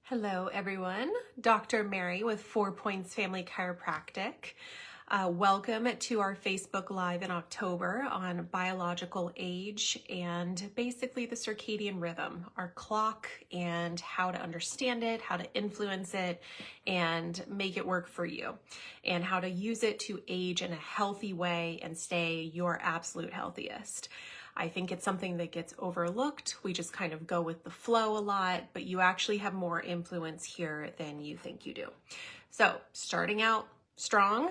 Hello everyone, Dr. Mary with 4 Points Family Chiropractic. Welcome to our Facebook Live in October on biological age and basically the circadian rhythm, our clock and how to understand it, how to influence it and make it work for you, and how to use it to age in a healthy way and stay your absolute healthiest. I think it's something that gets overlooked. We just kind of go with the flow a lot, but you actually have more influence here than you think you do. So starting out strong,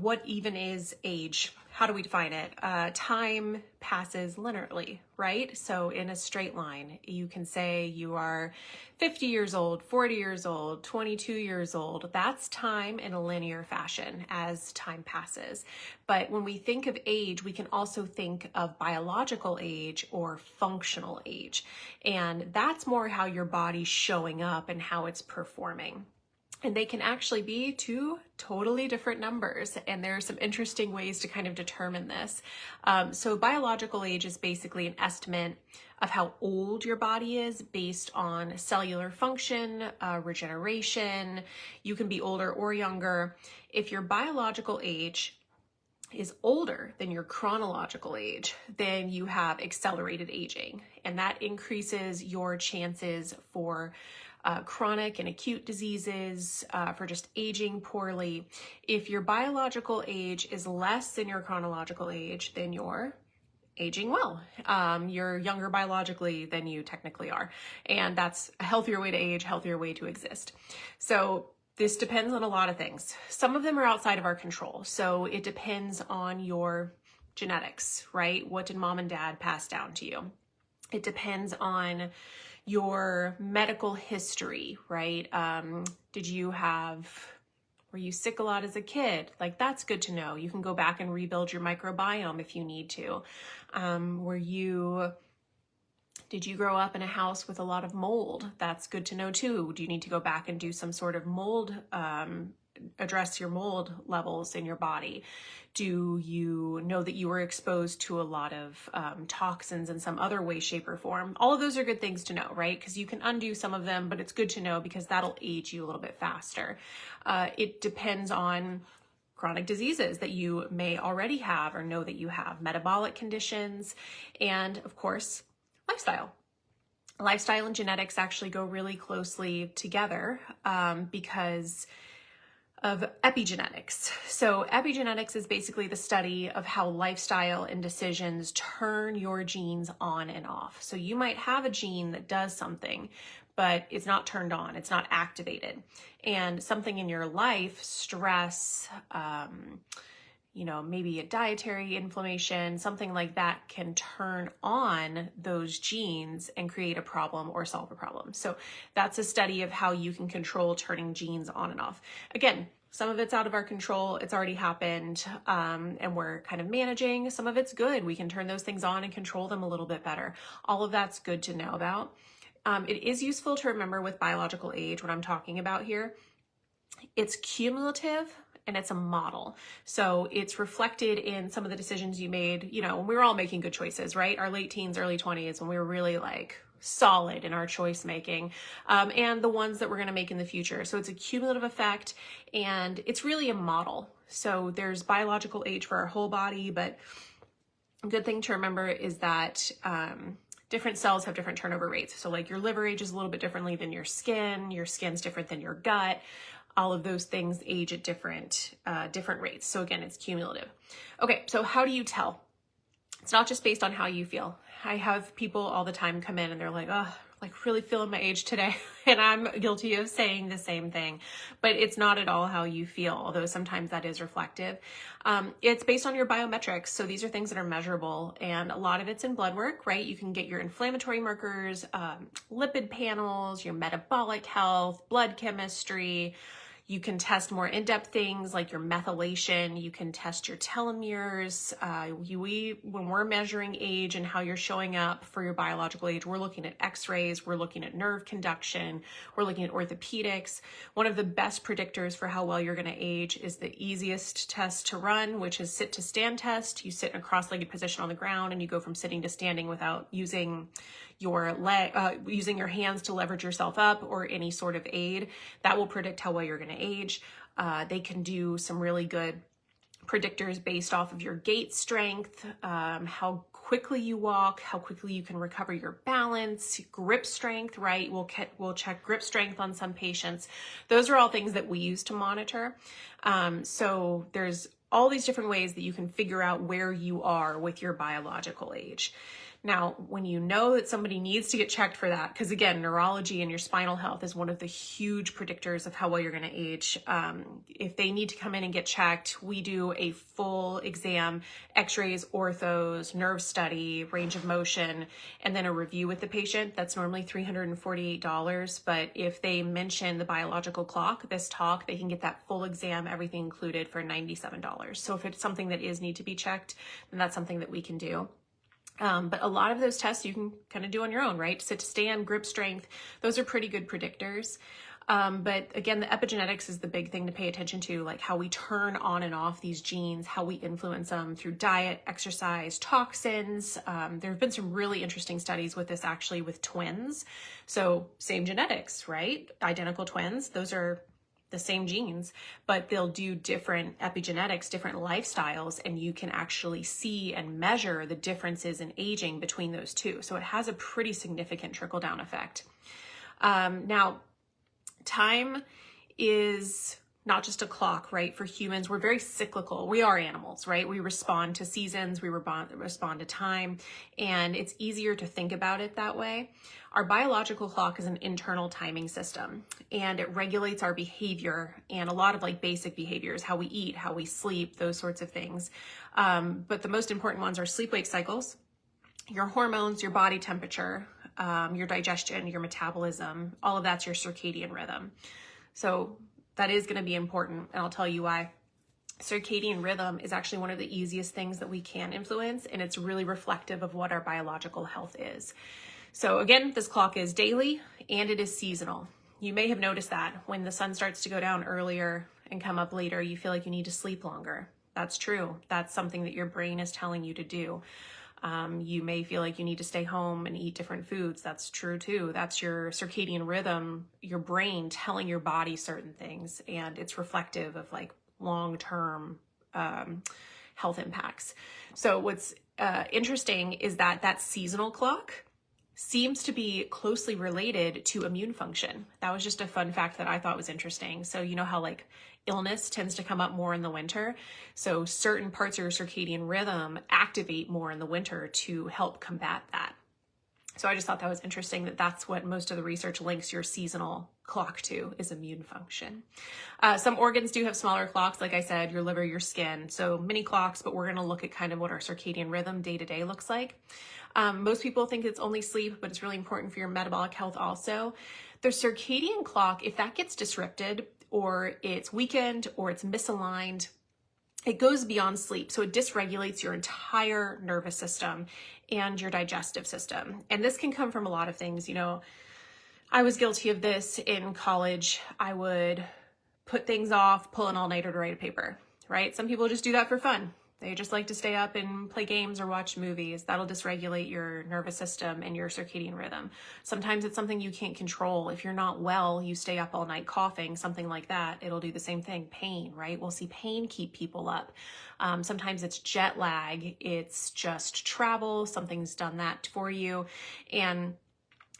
what even is age? How do we define it? Time passes linearly, right? So in a straight line, you can say you are 50 years old, 40 years old, 22 years old. That's time in a linear fashion as time passes. But when we think of age, we can also think of biological age or functional age. And that's more how your body's showing up and how it's performing. And they can actually be two totally different numbers. And there are some interesting ways to kind of determine this. So biological age is basically an estimate of how old your body is based on cellular function, regeneration. You can be older or younger. If your biological age is older than your chronological age, then you have accelerated aging. And that increases your chances for chronic and acute diseases, for just aging poorly. If your biological age is less than your chronological age, then you're aging well. You're younger biologically than you technically are. And that's a healthier way to age, healthier way to exist. So this depends on a lot of things. Some of them are outside of our control. So it depends on your genetics, right? What did mom and dad pass down to you? It depends on your medical history, right? Were you sick a lot as a kid? Like, that's good to know. You can go back and rebuild your microbiome if you need to. Did you grow up in a house with a lot of mold? That's good to know too. Do you need to go back and do some sort of mold, address your mold levels in your body? Do you know that you were exposed to a lot of toxins in some other way, shape, or form? All of those are good things to know, right? Because you can undo some of them, but it's good to know because that'll age you a little bit faster. It depends on chronic diseases that you may already have or know that you have, metabolic conditions, and of course, lifestyle. Lifestyle and genetics actually go really closely together because of epigenetics. So epigenetics is basically the study of how lifestyle and decisions turn your genes on and off. So you might have a gene that does something, but it's not turned on, it's not activated. And something in your life, stress, maybe a dietary inflammation, something like that can turn on those genes and create a problem or solve a problem. So that's a study of how you can control turning genes on and off. Again, some of it's out of our control. It's already happened, and we're kind of managing. Some of it's good. We can turn those things on and control them a little bit better. All of that's good to know about. It is useful to remember with biological age, what I'm talking about here, it's cumulative and it's a model. So it's reflected in some of the decisions you made, when we were all making good choices, right? Our late teens, early 20s, when we were really solid in our choice making, and the ones that we're going to make in the future. So it's a cumulative effect and it's really a model. So there's biological age for our whole body, but a good thing to remember is that different cells have different turnover rates. So your liver ages a little bit differently than your skin's different than your gut. All of those things age at different rates. So again, it's cumulative. Okay, so how do you tell? It's not just based on how you feel. I have people all the time come in and they're like, oh, really feeling my age today. And I'm guilty of saying the same thing, but it's not at all how you feel, although sometimes that is reflective. It's based on your biometrics. So these are things that are measurable and a lot of it's in blood work, right? You can get your inflammatory markers, lipid panels, your metabolic health, blood chemistry. You can test more in-depth things like your methylation. You can test your telomeres. When we're measuring age and how you're showing up for your biological age, we're looking at x-rays, we're looking at nerve conduction, we're looking at orthopedics. One of the best predictors for how well you're gonna age is the easiest test to run, which is sit to stand test. You sit in a cross-legged position on the ground and you go from sitting to standing without using your leg, using your hands to leverage yourself up or any sort of aid. That will predict how well you're going to age. They can do some really good predictors based off of your gait strength, how quickly you walk, how quickly you can recover your balance, grip strength, right? We'll check grip strength on some patients. Those are all things that we use to monitor. So there's all these different ways that you can figure out where you are with your biological age. Now, when you know that somebody needs to get checked for that, because again, neurology and your spinal health is one of the huge predictors of how well you're going to age. If they need to come in and get checked, we do a full exam, x-rays, orthos, nerve study, range of motion, and then a review with the patient. That's normally $348. But if they mention the biological clock, this talk, they can get that full exam, everything included, for $97. So if it's something that is need to be checked, then that's something that we can do. But a lot of those tests you can kind of do on your own, right? Sit to stand, grip strength, those are pretty good predictors. But again, the epigenetics is the big thing to pay attention to, like how we turn on and off these genes, how we influence them through diet, exercise, toxins. There have been some really interesting studies with this actually with twins. So same genetics, right? Identical twins, those are the same genes, but they'll do different epigenetics, different lifestyles, and you can actually see and measure the differences in aging between those two. So it has a pretty significant trickle-down effect. Now, time is not just a clock, right? For humans, we're very cyclical. We are animals, right? We respond to seasons, we respond to time, and it's easier to think about it that way. Our biological clock is an internal timing system, and it regulates our behavior and a lot of like basic behaviors, how we eat, how we sleep, those sorts of things. But the most important ones are sleep-wake cycles, your hormones, your body temperature, your digestion, your metabolism, all of that's your circadian rhythm. So that is going to be important, and I'll tell you why. Circadian rhythm is actually one of the easiest things that we can influence, and it's really reflective of what our biological health is. So again, this clock is daily and it is seasonal. You may have noticed that when the sun starts to go down earlier and come up later, you feel like you need to sleep longer. That's true. That's something that your brain is telling you to do. You may feel like you need to stay home and eat different foods. That's true too. That's your circadian rhythm, your brain telling your body certain things, and it's reflective of like long-term health impacts. So what's interesting is that seasonal clock seems to be closely related to immune function. That was just a fun fact that I thought was interesting. So you know how like illness tends to come up more in the winter. So certain parts of your circadian rhythm activate more in the winter to help combat that. So I just thought that was interesting that that's what most of the research links your seasonal clock to, is immune function. Some organs do have smaller clocks, like I said, your liver, your skin. So mini clocks, but we're going to look at kind of what our circadian rhythm day to day looks like. Most people think it's only sleep, but it's really important for your metabolic health also. The circadian clock, if that gets disrupted or it's weakened or it's misaligned, it goes beyond sleep. So it dysregulates your entire nervous system and your digestive system. And this can come from a lot of things. You know, I was guilty of this in college. I would put things off, pull an all-nighter to write a paper, right? Some people just do that for fun. They just like to stay up and play games or watch movies. That'll dysregulate your nervous system and your circadian rhythm. Sometimes it's something you can't control. If you're not well, you stay up all night coughing, something like that. It'll do the same thing. Pain, right? We'll see pain keep people up. Sometimes it's jet lag. It's just travel. Something's done that for you. And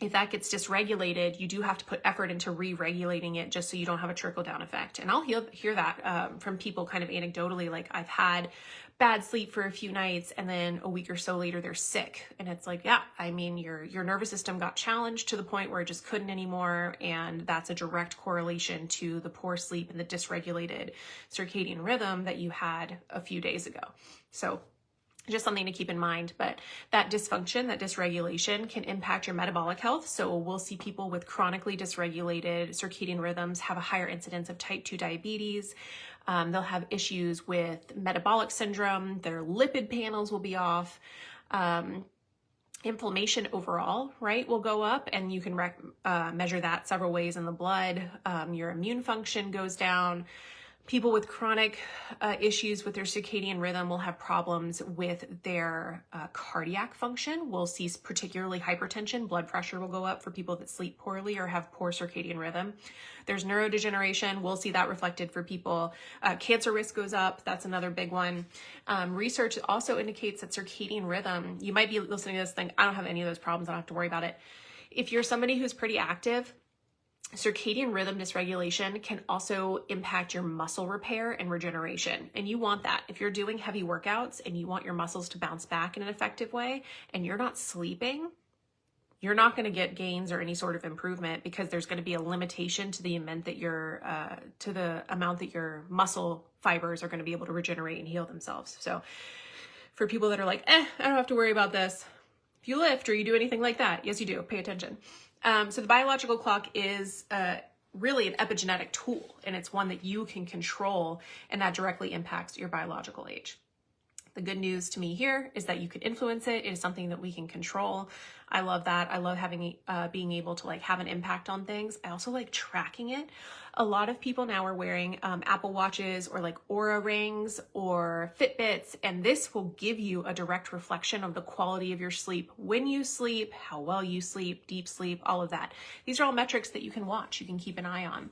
if that gets dysregulated, you do have to put effort into re-regulating it just so you don't have a trickle-down effect. And I'll hear that from people kind of anecdotally, like I've had bad sleep for a few nights and then a week or so later they're sick. And it's like, yeah, I mean, your nervous system got challenged to the point where it just couldn't anymore. And that's a direct correlation to the poor sleep and the dysregulated circadian rhythm that you had a few days ago. So just something to keep in mind, but that dysfunction, that dysregulation can impact your metabolic health. So we'll see people with chronically dysregulated circadian rhythms have a higher incidence of type 2 diabetes. They'll have issues with metabolic syndrome. Their lipid panels will be off. Inflammation overall, right, will go up, and you can measure that several ways in the blood. Your immune function goes down. People with chronic issues with their circadian rhythm will have problems with their cardiac function. We'll see particularly hypertension, blood pressure will go up for people that sleep poorly or have poor circadian rhythm. There's neurodegeneration. We'll see that reflected for people. Cancer risk goes up. That's another big one. Research also indicates that circadian rhythm, you might be listening to this thing, I don't have any of those problems. I don't have to worry about it. If you're somebody who's pretty active, circadian rhythm dysregulation can also impact your muscle repair and regeneration. And you want that. If you're doing heavy workouts and you want your muscles to bounce back in an effective way and you're not sleeping, you're not going to get gains or any sort of improvement, because there's going to be a limitation to the amount that your muscle fibers are going to be able to regenerate and heal themselves. So for people that are like, I don't have to worry about this. If you lift or you do anything like that, yes, you do. Pay attention. So the biological clock is really an epigenetic tool, and it's one that you can control, and that directly impacts your biological age. The good news to me here is that you can influence it. It is something that we can control. I love that. I love having being able to have an impact on things. I also like tracking it. A lot of people now are wearing Apple Watches or Oura rings or Fitbits, and this will give you a direct reflection of the quality of your sleep, when you sleep, how well you sleep, deep sleep, all of that. These are all metrics that you can watch, you can keep an eye on.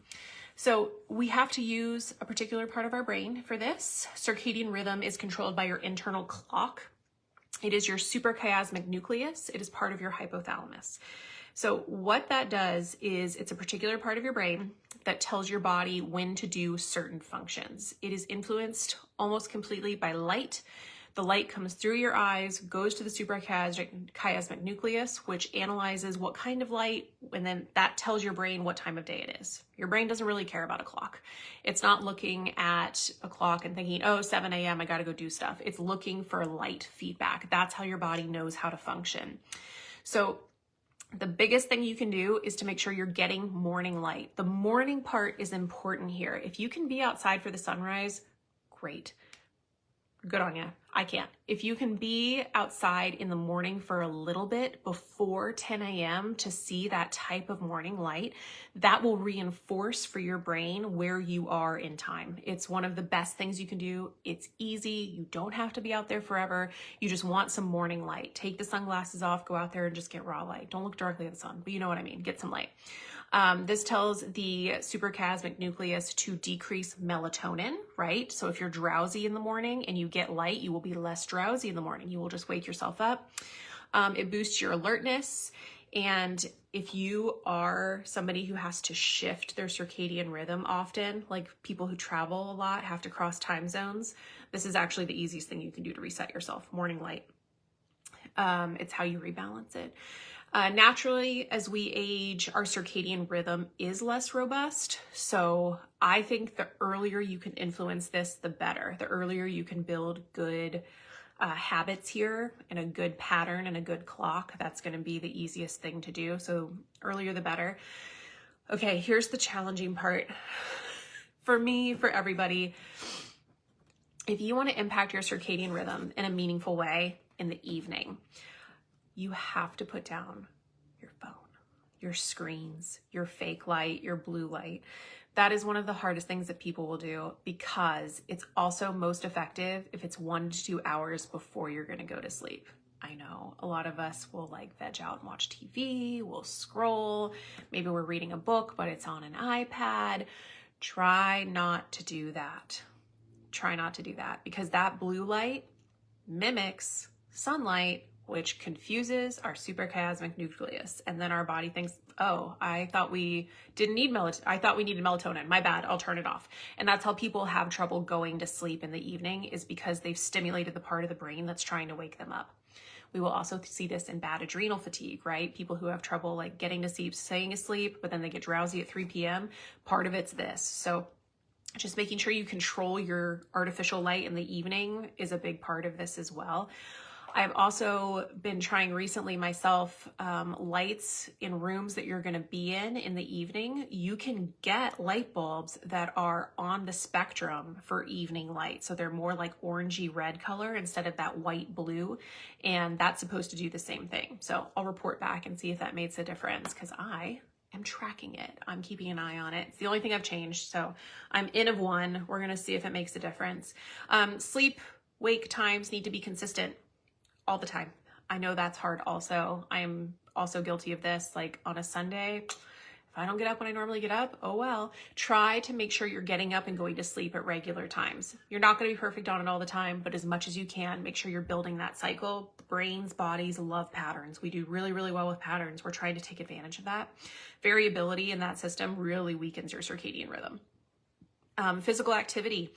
So we have to use a particular part of our brain for this. Circadian rhythm is controlled by your internal clock. It is your suprachiasmatic nucleus. It is part of your hypothalamus. So what that does is it's a particular part of your brain that tells your body when to do certain functions. It is influenced almost completely by light. The light comes through your eyes, goes to the suprachiasmatic nucleus, which analyzes what kind of light, and then that tells your brain what time of day it is. Your brain doesn't really care about a clock. It's not looking at a clock and thinking, 7 a.m., I gotta go do stuff. It's looking for light feedback. That's how your body knows how to function. So the biggest thing you can do is to make sure you're getting morning light. The morning part is important here. If you can be outside for the sunrise, great. Good on you. I can't. If you can be outside in the morning for a little bit before 10 a.m. to see that type of morning light, that will reinforce for your brain where you are in time. It's one of the best things you can do. It's easy. You don't have to be out there forever. You just want some morning light. Take the sunglasses off, go out there and just get raw light. Don't look directly at the sun, but you know what I mean. Get some light. This tells the suprachiasmatic nucleus to decrease melatonin, right? So if you're drowsy in the morning and you get light, you will be less drowsy in the morning. You will just wake yourself up. It boosts your alertness. And if you are somebody who has to shift their circadian rhythm often, like people who travel a lot, have to cross time zones, this is actually the easiest thing you can do to reset yourself, morning light. It's how you rebalance it. Naturally, as we age, our circadian rhythm is less robust. So I think the earlier you can influence this, the better. The earlier you can build good habits here and a good pattern and a good clock, that's going to be the easiest thing to do. So earlier the better. Okay, here's the challenging part. For me, for everybody, if you want to impact your circadian rhythm in a meaningful way in the evening, you have to put down your phone, your screens, your fake light, your blue light. That is one of the hardest things that people will do, because it's also most effective if it's 1 to 2 hours before you're going to go to sleep. I know a lot of us will veg out and watch TV, we'll scroll, maybe we're reading a book, but it's on an iPad. Try not to do that. Try not to do that, because that blue light mimics sunlight, which confuses our suprachiasmatic nucleus. And then our body thinks, I thought we didn't need melatonin. I thought we needed melatonin. My bad, I'll turn it off. And that's how people have trouble going to sleep in the evening, is because they've stimulated the part of the brain that's trying to wake them up. We will also see this in bad adrenal fatigue, right? People who have trouble getting to sleep, staying asleep, but then they get drowsy at 3 p.m. Part of it's this. So just making sure you control your artificial light in the evening is a big part of this as well. I've also been trying recently myself, lights in rooms that you're going to be in the evening. You can get light bulbs that are on the spectrum for evening light. So they're more like orangey red color instead of that white blue. And that's supposed to do the same thing. So I'll report back and see if that makes a difference, because I I'm tracking it. I'm keeping an eye on it. It's the only thing I've changed. So I'm in of one. We're going to see if it makes a difference. Sleep, wake times need to be consistent all the time. I know that's hard also. I'm also guilty of this. Like on a Sunday, if I don't get up when I normally get up, oh well. Try to make sure you're getting up and going to sleep at regular times. You're not going to be perfect on it all the time, but as much as you can, make sure you're building that cycle. Brains, bodies love patterns. We do really, really well with patterns. We're trying to take advantage of that. Variability in that system really weakens your circadian rhythm. Physical activity.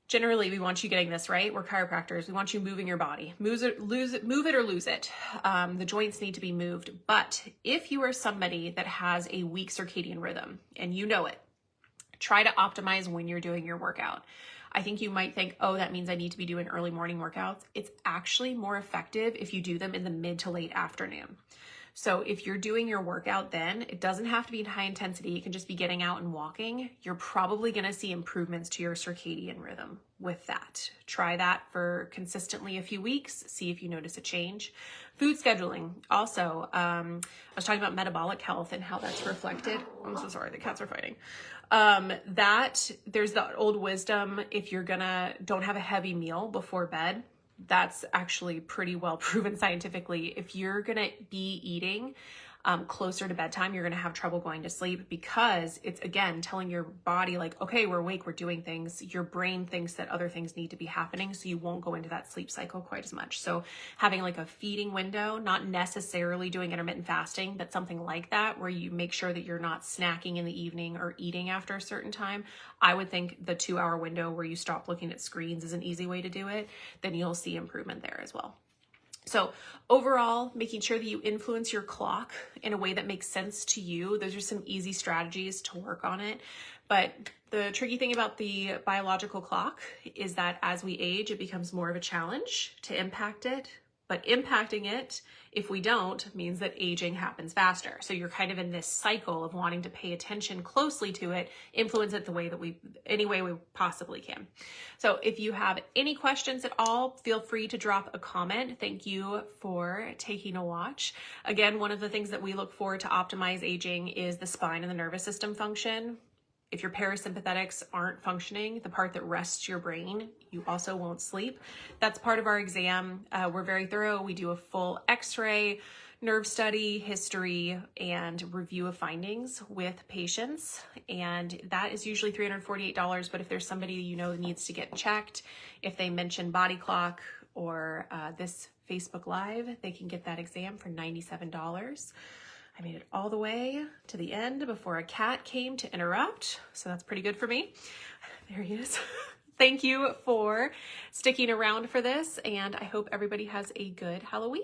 Generally, we want you getting this, right? We're chiropractors. We want you moving your body. Move it or lose it. The joints need to be moved. But if you are somebody that has a weak circadian rhythm and you know it, try to optimize when you're doing your workout. I think you might think, oh, that means I need to be doing early morning workouts. It's actually more effective if you do them in the mid to late afternoon. So if you're doing your workout then, it doesn't have to be high intensity. It can just be getting out and walking. You're probably going to see improvements to your circadian rhythm with that. Try that for consistently a few weeks. See if you notice a change. Food scheduling. Also, I was talking about metabolic health and how that's reflected. I'm so sorry, the cats are fighting. That there's the old wisdom. If you're don't have a heavy meal before bed. That's actually pretty well proven scientifically. If you're gonna be eating closer to bedtime, you're gonna have trouble going to sleep because it's, again, telling your body like, okay, we're awake, we're doing things. Your brain thinks that other things need to be happening, so you won't go into that sleep cycle quite as much. So having like a feeding window, not necessarily doing intermittent fasting, but something like that where you make sure that you're not snacking in the evening or eating after a certain time. I would think the 2-hour window where you stop looking at screens is an easy way to do it. Then you'll see improvement there as well. So overall, making sure that you influence your clock in a way that makes sense to you. Those are some easy strategies to work on it. But the tricky thing about the biological clock is that as we age, it becomes more of a challenge to impact it. But impacting it, if we don't, means that aging happens faster. So you're kind of in this cycle of wanting to pay attention closely to it, influence it the way that any way we possibly can. So if you have any questions at all, feel free to drop a comment. Thank you for taking a watch. Again, one of the things that we look for to optimize aging is the spine and the nervous system function. If your parasympathetics aren't functioning, the part that rests your brain, you also won't sleep. That's part of our exam. We're very thorough. We do a full x-ray, nerve study, history, and review of findings with patients. And that is usually $348. But if there's somebody you know that needs to get checked, if they mention body clock or this Facebook Live, they can get that exam for $97. I made it all the way to the end before a cat came to interrupt. So that's pretty good for me. There he is. Thank you for sticking around for this, and I hope everybody has a good Halloween.